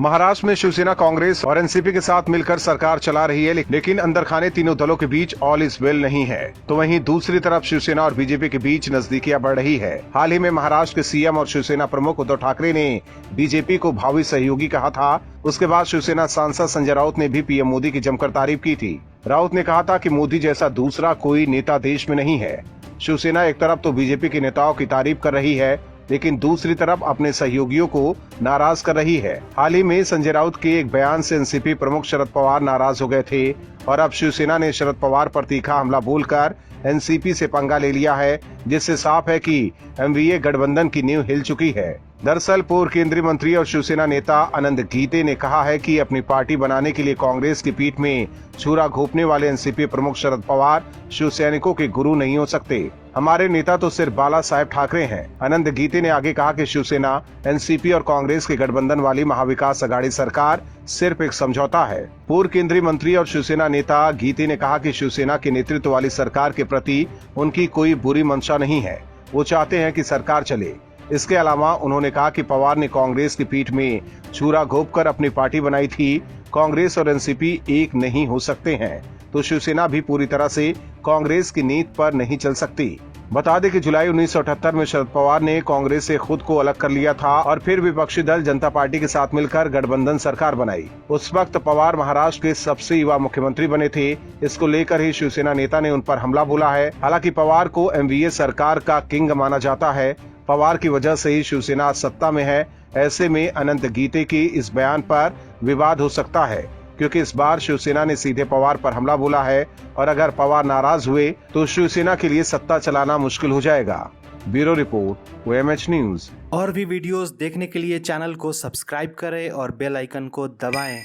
महाराष्ट्र में शिवसेना कांग्रेस और एनसीपी के साथ मिलकर सरकार चला रही है, लेकिन अंदर खाने तीनों दलों के बीच ऑल इज वेल नहीं है। तो वहीं दूसरी तरफ शिवसेना और बीजेपी के बीच नजदीकियां बढ़ रही है। हाल ही में महाराष्ट्र के सीएम और शिवसेना प्रमुख उद्धव ठाकरे ने बीजेपी को भावी सहयोगी कहा था। उसके बाद शिवसेना सांसद संजय राउत ने भी पीएम मोदी की जमकर तारीफ की थी। राउत ने कहा था कि मोदी जैसा दूसरा कोई नेता देश में नहीं है। शिवसेना एक तरफ तो बीजेपी के नेताओं की तारीफ कर रही है, लेकिन दूसरी तरफ अपने सहयोगियों को नाराज कर रही है। हाल ही में संजय राउत के एक बयान से एनसीपी प्रमुख शरद पवार नाराज हो गए थे और अब शिवसेना ने शरद पवार पर तीखा हमला बोलकर एनसीपी से पंगा ले लिया है, जिससे साफ है कि एमवीए गठबंधन की नींव हिल चुकी है। दरअसल पूर्व केंद्रीय मंत्री और शिवसेना नेता आनंद गीते ने कहा है कि अपनी पार्टी बनाने के लिए कांग्रेस की पीठ में छुरा घोंपने वाले एनसीपी प्रमुख शरद पवार शिवसैनिकों के गुरु नहीं हो सकते। हमारे नेता तो सिर्फ बाला साहेब ठाकरे हैं। आनंद गीते ने आगे कहा कि शिवसेना, एनसीपी और कांग्रेस के गठबंधन वाली महाविकास अघाड़ी सरकार सिर्फ एक समझौता है। पूर्व केंद्रीय मंत्री और शिवसेना नेता गीते ने कहा कि शिवसेना के नेतृत्व वाली सरकार के प्रति उनकी कोई बुरी मंशा नहीं है। वो चाहते हैं कि सरकार चले। इसके अलावा उन्होंने कहा कि पवार ने कांग्रेस की पीठ में छुरा घोंपकर अपनी पार्टी बनाई थी। कांग्रेस और एनसीपी एक नहीं हो सकते हैं, तो शिवसेना भी पूरी तरह से कांग्रेस की नीति पर नहीं चल सकती। बता दें कि जुलाई 1978 में शरद पवार ने कांग्रेस से खुद को अलग कर लिया था और फिर विपक्षी दल जनता पार्टी के साथ मिलकर गठबंधन सरकार बनाई। उस वक्त पवार महाराष्ट्र के सबसे युवा मुख्यमंत्री बने थे। इसको लेकर ही शिवसेना नेता ने उन पर हमला बोला है। हालांकि पवार को एमवीए सरकार का किंग माना जाता है। पवार की वजह से ही शिवसेना सत्ता में है। ऐसे में अनंत गीते के इस बयान पर विवाद हो सकता है, क्योंकि इस बार शिवसेना ने सीधे पवार पर हमला बोला है और अगर पवार नाराज हुए तो शिवसेना के लिए सत्ता चलाना मुश्किल हो जाएगा। Bureau report, OMH news. और भी वीडियोस देखने के लिए चैनल को सब्सक्राइब करें और बेल आइकन को दबाएं।